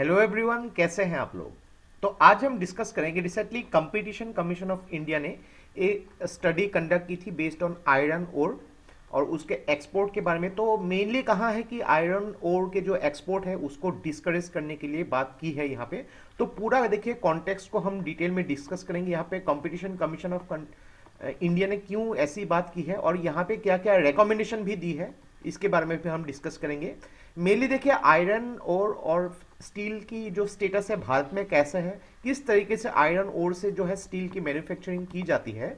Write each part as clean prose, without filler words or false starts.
Hello everyone, कैसे हैं आप लोग। तो आज हम डिस्कस करेंगे। Recently competition commission of India ने एक स्टडी कंडक्ट की थी बेस्ड ऑन आयरन ओर और उसके एक्सपोर्ट के बारे में। तो मेनली कहा है कि आयरन ओर के जो एक्सपोर्ट है उसको डिस्करेज करने के लिए बात की है यहाँ पे। तो पूरा देखिए कॉन्टेक्स्ट को हम डिटेल में डिस्कस करेंगे। यहाँ पे कंपटीशन कमीशन ऑफ इंडिया ने क्यों ऐसी बात की है और यहाँ पे क्या क्या रिकमेंडेशन भी दी है, इसके बारे में भी हम डिस्कस करेंगे। मेनली देखिए आयरन और स्टील की जो स्टेटस है भारत में कैसे है, किस तरीके से आयरन ओर से जो है स्टील की मैन्युफैक्चरिंग की जाती है,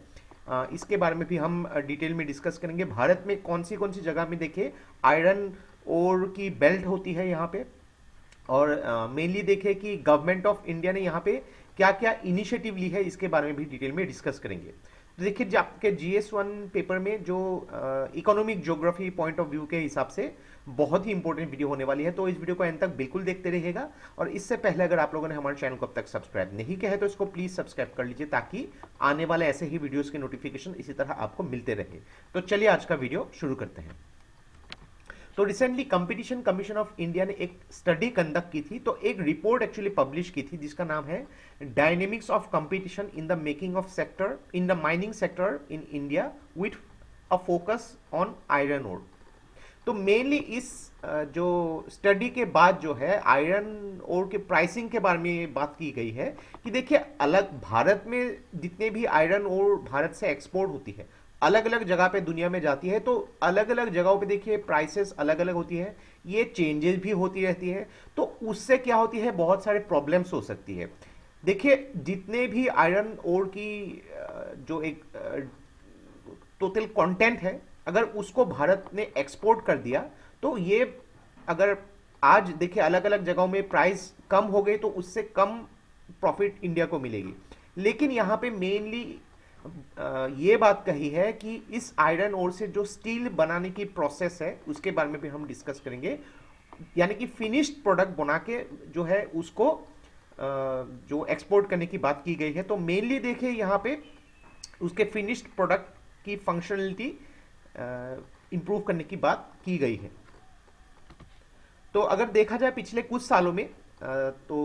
इसके बारे में भी हम डिटेल में डिस्कस करेंगे। भारत में कौन सी जगह में देखिए आयरन ओर की बेल्ट होती है यहाँ पे, और मेनली देखें कि गवर्नमेंट ऑफ इंडिया ने यहाँ पे क्या क्या इनिशिएटिव ली है, इसके बारे में भी डिटेल में डिस्कस करेंगे। तो देखिए जो आपके GS1 पेपर में जो economic geography point of view के हिसाब से बहुत ही इंपॉर्टेंट वीडियो होने वाली है, तो इस वीडियो को एंड तक बिल्कुल देखते रहिएगा। और इससे पहले अगर आप लोगों ने हमारे चैनल को अब तक सब्सक्राइब नहीं किया है तो इसको प्लीज सब्सक्राइब कर लीजिए, ताकि आने वाले ऐसे ही वीडियोस के नोटिफिकेशन इसी तरह आपको मिलते रहे। तो चलिए आज का वीडियो शुरू करते हैं। तो recently competition commission of India ने एक स्टडी कंडक्ट की थी, तो एक रिपोर्ट एक्चुअली पब्लिश की थी जिसका नाम है dynamics of competition in the making of sector in the mining sector in India with a focus on iron ore. तो मेनली इस जो स्टडी के बाद जो है आयरन ओर के प्राइसिंग के बारे में बात की गई है कि देखिए अलग भारत में जितने भी आयरन ओर भारत से एक्सपोर्ट होती है, अलग अलग जगह पे दुनिया में जाती है, तो अलग अलग जगहों पे देखिए प्राइसेस अलग अलग होती है, ये चेंजेस भी होती रहती है। तो उससे क्या होती है, बहुत सारे प्रॉब्लम्स हो सकती है। देखिए जितने भी आयरन ओर की जो एक टोटल कंटेंट है, अगर उसको भारत ने एक्सपोर्ट कर दिया तो ये अगर आज देखिए अलग अलग जगहों में प्राइस कम हो गई तो उससे कम प्रॉफिट इंडिया को मिलेगी। लेकिन यहाँ पे मेनली ये बात कही है कि इस आयरन ओर से जो स्टील बनाने की प्रोसेस है उसके बारे में भी हम डिस्कस करेंगे। यानी कि फिनिश्ड प्रोडक्ट बना के जो है उसको जो एक्सपोर्ट करने की बात की गई है। तो मेनली देखिए यहाँ पे उसके फिनिश्ड प्रोडक्ट की फंक्शनलिटी इंप्रूव करने की बात की गई है। तो अगर देखा जाए पिछले कुछ सालों में तो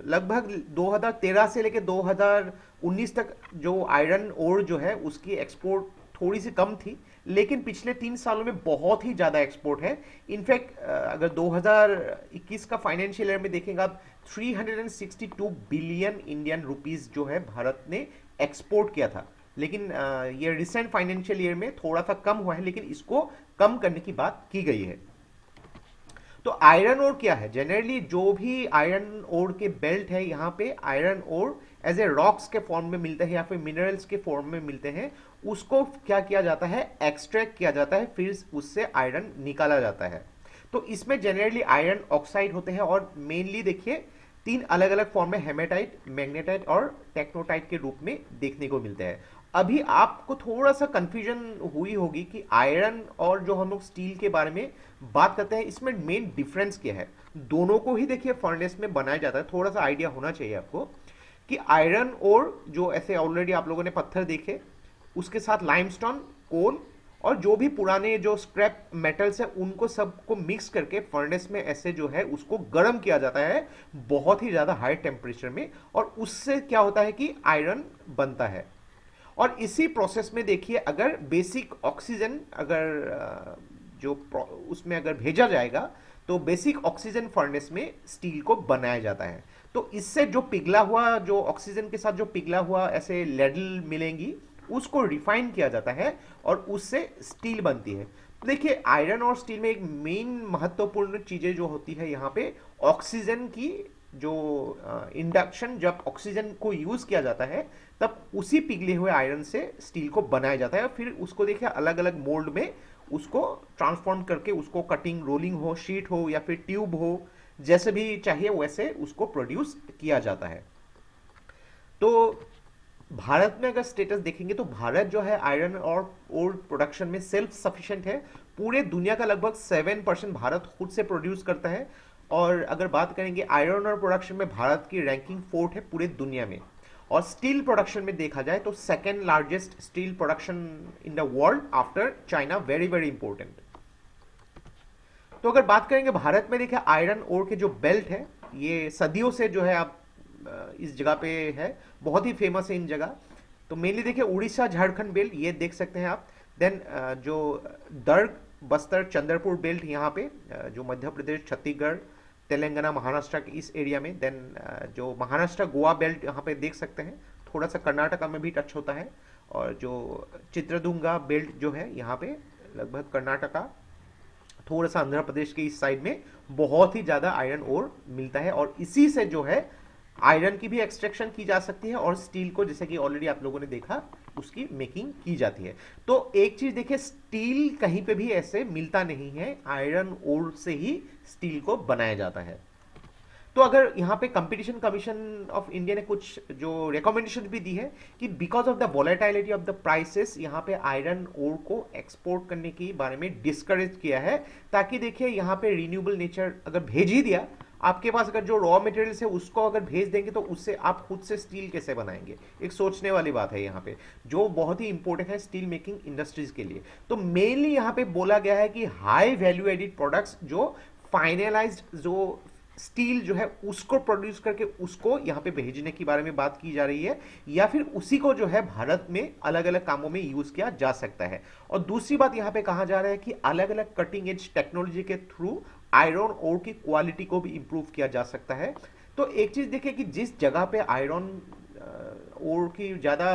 लगभग 2013 से लेकर 2019 तक जो आयरन ओर जो है उसकी एक्सपोर्ट थोड़ी सी कम थी, लेकिन पिछले 3 सालों में बहुत ही ज़्यादा एक्सपोर्ट है। इनफैक्ट अगर 2021 का फाइनेंशियल ईयर में देखेंगे आप, 362 बिलियन इंडियन रुपीस जो है भारत ने एक्सपोर्ट किया था। लेकिन ये रिसेंट फाइनेंशियल ईयर में थोड़ा सा कम हुआ है, लेकिन इसको कम करने की बात की गई है। तो आयरन ओर क्या है, जनरली जो भी आयरन ओर के बेल्ट है यहाँ पे iron ore as a rocks के फॉर्म में मिलते हैं या फिर मिनरल्स के फॉर्म में मिलते हैं। उसको क्या किया जाता है, एक्सट्रैक्ट किया जाता है, फिर उससे आयरन निकाला जाता है। तो इसमें जनरली आयरन ऑक्साइड होते हैं और मेनली देखिए 3 अलग अलग फॉर्म में हेमेटाइट, मैग्नेटाइट और टेक्नोटाइट के रूप में देखने को मिलते हैं। अभी आपको थोड़ा सा कंफ्यूजन हुई होगी कि आयरन और जो हम लोग स्टील के बारे में बात करते हैं इसमें मेन डिफरेंस क्या है। दोनों को ही देखिए फर्नेस में बनाया जाता है, थोड़ा सा आइडिया होना चाहिए आपको कि आयरन और जो ऐसे ऑलरेडी आप लोगों ने पत्थर देखे, उसके साथ लाइमस्टोन, कोल और जो भी पुराने जो स्क्रैप मेटल्स है उनको सबको मिक्स करके फर्नेस में ऐसे जो है उसको गर्म किया जाता है बहुत ही ज़्यादा हाई टेम्परेचर में, और उससे क्या होता है कि आयरन बनता है। और इसी प्रोसेस में देखिए अगर बेसिक ऑक्सीजन अगर जो उसमें अगर भेजा जाएगा तो बेसिक ऑक्सीजन फर्नेस में स्टील को बनाया जाता है। तो इससे जो पिघला हुआ, जो ऑक्सीजन के साथ जो पिघला हुआ ऐसे लेडल मिलेंगी, उसको रिफाइन किया जाता है और उससे स्टील बनती है। तो देखिए आयरन और स्टील में एक मेन महत्वपूर्ण चीजें जो होती है यहाँ पे ऑक्सीजन की जो इंडक्शन, जब ऑक्सीजन को यूज किया जाता है तब उसी पिघले हुए आयरन से स्टील को बनाया जाता है। फिर उसको देखिए अलग अलग मोल्ड में उसको ट्रांसफॉर्म करके उसको कटिंग, रोलिंग हो, शीट हो या फिर ट्यूब हो, जैसे भी चाहिए वैसे उसको प्रोड्यूस किया जाता है। तो भारत में अगर स्टेटस देखेंगे तो भारत जो है आयरन और ओर प्रोडक्शन में सेल्फ सफिशिएंट है। पूरे दुनिया का लगभग 7% भारत खुद से प्रोड्यूस करता है। और अगर बात करेंगे आयरन और प्रोडक्शन में भारत की रैंकिंग 4th है पूरे दुनिया में। और स्टील प्रोडक्शन में देखा जाए तो second largest steel production in the world after China, very very important. तो अगर बात करेंगे भारत में देखिए आयरन ओर के जो बेल्ट है ये सदियों से जो है आप इस जगह पे है, बहुत ही फेमस है इन जगह। तो मेनली देखिए उड़ीसा झारखंड बेल्ट ये देख सकते हैं आप। देन जो दर्ग बस्तर चंद्रपुर बेल्ट यहाँ पे जो मध्य प्रदेश छत्तीसगढ़ तेलंगाना महाराष्ट्र के इस एरिया में। देन जो महाराष्ट्र गोवा बेल्ट यहाँ पे देख सकते हैं, थोड़ा सा कर्नाटका में भी टच होता है। और जो चित्रदुंगा बेल्ट जो है यहाँ पे लगभग कर्नाटका थोड़ा सा आंध्र प्रदेश के इस साइड में बहुत ही ज़्यादा आयरन ओर मिलता है, और इसी से जो है आयरन की भी एक्सट्रैक्शन की जा सकती है और स्टील को, जैसे कि ऑलरेडी आप लोगों ने देखा, उसकी मेकिंग की जाती है। तो एक चीज देखिए, स्टील कहीं पे भी ऐसे मिलता नहीं है, आयरन ओर से ही स्टील को बनाया जाता है। तो अगर यहाँ पे कंपटीशन कमीशन ऑफ इंडिया ने कुछ जो रिकमेंडेशन भी दी है कि because of the volatility of the prices यहाँ पे आयरन ओर को एक्सपोर्ट करने के बारे में डिस्करेज किया है, ताकि देखिए यहाँ पे रिन्यूएबल नेचर अगर भेज ही दिया आपके पास, अगर जो रॉ मटेरियल्स है उसको अगर भेज देंगे तो उससे आप खुद से स्टील कैसे बनाएंगे, एक सोचने वाली बात है यहाँ पे, जो बहुत ही इंपॉर्टेंट है स्टील मेकिंग इंडस्ट्रीज के लिए। तो मेनली यहाँ पे बोला गया है कि हाई वैल्यू एडिड प्रोडक्ट्स जो फाइनलाइज्ड जो स्टील जो है उसको प्रोड्यूस करके उसको यहाँ पे भेजने के बारे में बात की जा रही है, या फिर उसी को जो है भारत में अलग अलग कामों में यूज किया जा सकता है। और दूसरी बात यहाँ पे कहा जा रहा है कि अलग अलग कटिंग एज टेक्नोलॉजी के थ्रू आयरन ओर की क्वालिटी को भी इंप्रूव किया जा सकता है। तो एक चीज देखिए कि जिस जगह पे आयरन ओर की ज़्यादा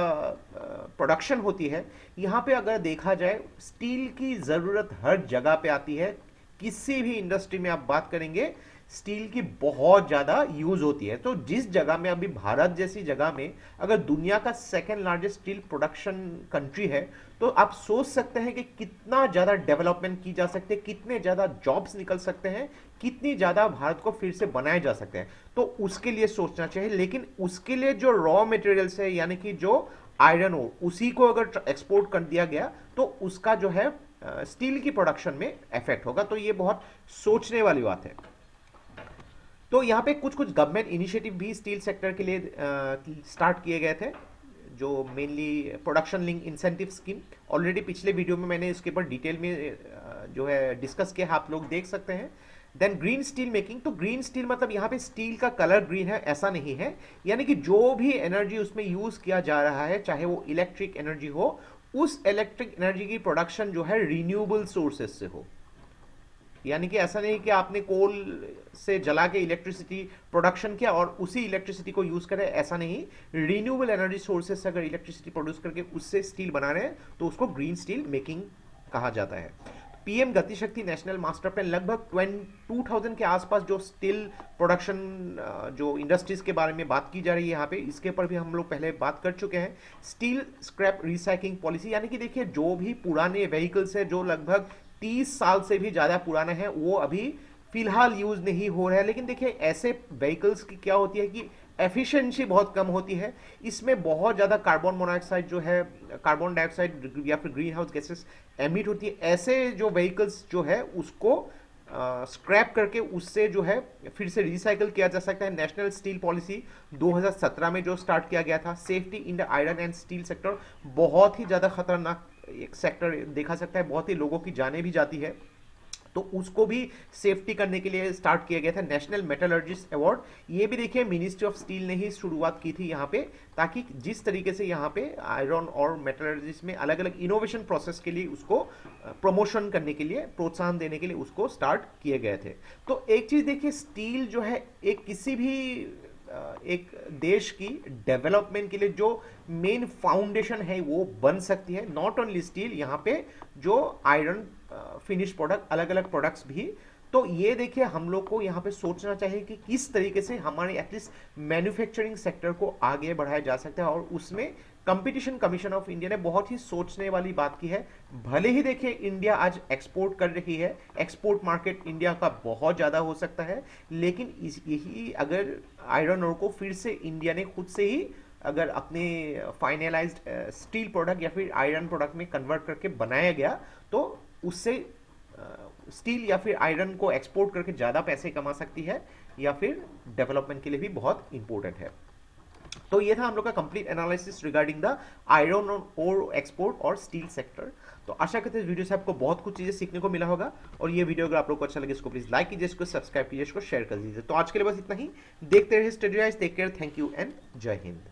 प्रोडक्शन होती है, यहाँ पे अगर देखा जाए स्टील की ज़रूरत हर जगह पे आती है। किसी भी इंडस्ट्री में आप बात करेंगे स्टील की बहुत ज़्यादा यूज होती है। तो जिस जगह में अभी भारत जैसी जगह में अगर दुनिया का second largest steel production country है, तो आप सोच सकते हैं कि कितना ज़्यादा डेवलपमेंट की जा सकती है, कितने ज़्यादा जॉब्स निकल सकते हैं, कितनी ज़्यादा भारत को फिर से बनाए जा सकते हैं। तो उसके लिए सोचना चाहिए, लेकिन उसके लिए जो रॉ मटेरियल्स है यानी कि जो आयरन ओर, उसी को अगर एक्सपोर्ट कर दिया गया तो उसका जो है स्टील की प्रोडक्शन में इफेक्ट होगा। तो ये बहुत सोचने वाली बात है। तो यहाँ पे कुछ कुछ गवर्नमेंट इनिशिएटिव भी स्टील सेक्टर के लिए स्टार्ट किए गए थे, जो mainly production link incentive scheme. Already पिछले वीडियो में मैंने इसके ऊपर डिटेल में जो है डिस्कस किया, आप लोग देख सकते हैं। देन ग्रीन स्टील मेकिंग, तो ग्रीन स्टील मतलब यहाँ पे स्टील का कलर ग्रीन है ऐसा नहीं है, यानी कि जो भी एनर्जी उसमें यूज किया जा रहा है, चाहे वो इलेक्ट्रिक एनर्जी हो, उस इलेक्ट्रिक एनर्जी की प्रोडक्शन जो है रिन्यूएबल सोर्सेज से हो। यानी कि ऐसा नहीं कि आपने कोल से जला के इलेक्ट्रिसिटी प्रोडक्शन किया और उसी इलेक्ट्रिसिटी को यूज करें, ऐसा नहीं। रिन्यूएबल एनर्जी सोर्सेज से अगर इलेक्ट्रिसिटी प्रोड्यूस करके उससे स्टील बना रहे हैं तो उसको ग्रीन स्टील मेकिंग कहा जाता है। पीएम गति शक्ति नेशनल मास्टर प्लान लगभग 2000 के आसपास जो स्टील प्रोडक्शन जो इंडस्ट्रीज के बारे में बात की जा रही है यहाँ पे, इसके ऊपर भी हम लोग पहले बात कर चुके हैं। स्टील स्क्रैप रिसाइक्लिंग पॉलिसी, यानी कि देखिए जो भी पुराने व्हीकल्स है जो लगभग 30 साल से भी ज़्यादा पुराने हैं, वो अभी फिलहाल यूज नहीं हो रहा है। लेकिन देखिए ऐसे व्हीकल्स की क्या होती है कि एफिशिएंसी बहुत कम होती है, इसमें बहुत ज़्यादा कार्बन मोनोऑक्साइड जो है, कार्बन डाइऑक्साइड या फिर ग्रीन हाउस गैसेस एमिट होती है। ऐसे जो व्हीकल्स जो है उसको स्क्रैप करके उससे जो है फिर से रिसाइकल किया जा सकता है। नेशनल स्टील पॉलिसी 2017 में जो स्टार्ट किया गया था। Safety in the iron and steel sector, बहुत ही ज़्यादा खतरनाक एक सेक्टर देखा सकता है, बहुत ही लोगों की जानें भी जाती है, तो उसको भी सेफ्टी करने के लिए स्टार्ट किया गया था। नेशनल मेटलर्जिस्ट अवार्ड, ये भी देखिए मिनिस्ट्री ऑफ स्टील ने ही शुरुआत की थी यहाँ पे, ताकि जिस तरीके से यहाँ पे आयरन और मेटलर्जिस्ट में अलग अलग इनोवेशन प्रोसेस के लिए उसको प्रमोशन करने के लिए, प्रोत्साहन देने के लिए उसको स्टार्ट किए गए थे। तो एक चीज़ देखिए, स्टील जो है एक किसी भी एक देश की डेवलपमेंट के लिए जो मेन फाउंडेशन है वो बन सकती है। नॉट ओनली स्टील, यहाँ पे जो आयरन फिनिश प्रोडक्ट, अलग अलग प्रोडक्ट्स भी। तो ये देखिए हम लोग को यहाँ पे सोचना चाहिए कि किस तरीके से हमारे एटलीस्ट मैन्युफैक्चरिंग सेक्टर को आगे बढ़ाया जा सकता है, और उसमें कंपटीशन कमीशन ऑफ इंडिया ने बहुत ही सोचने वाली बात की है। भले ही देखिए इंडिया आज एक्सपोर्ट कर रही है, एक्सपोर्ट मार्केट इंडिया का बहुत ज़्यादा हो सकता है, लेकिन यही अगर आयरन ओर को फिर से इंडिया ने खुद से ही अगर अपने फाइनलाइज्ड स्टील प्रोडक्ट या फिर आयरन प्रोडक्ट में कन्वर्ट करके बनाया गया, तो उससे स्टील या फिर आयरन को एक्सपोर्ट करके ज़्यादा पैसे कमा सकती है, या फिर डेवलपमेंट के लिए भी बहुत इंपॉर्टेंट है। तो ये था हम लोग का complete analysis regarding the iron और एक्सपोर्ट और स्टील सेक्टर। तो आशा करते हैं इस वीडियो से आपको बहुत कुछ चीजें सीखने को मिला होगा, और ये वीडियो अगर आप लोग को अच्छा लगे इसको प्लीज लाइक कीजिए, इसको सब्सक्राइब कीजिए, इसको शेयर कर दीजिए। तो आज के लिए बस इतना ही। देखते रहिए Study Rise, take care, thank you and Jai Hind.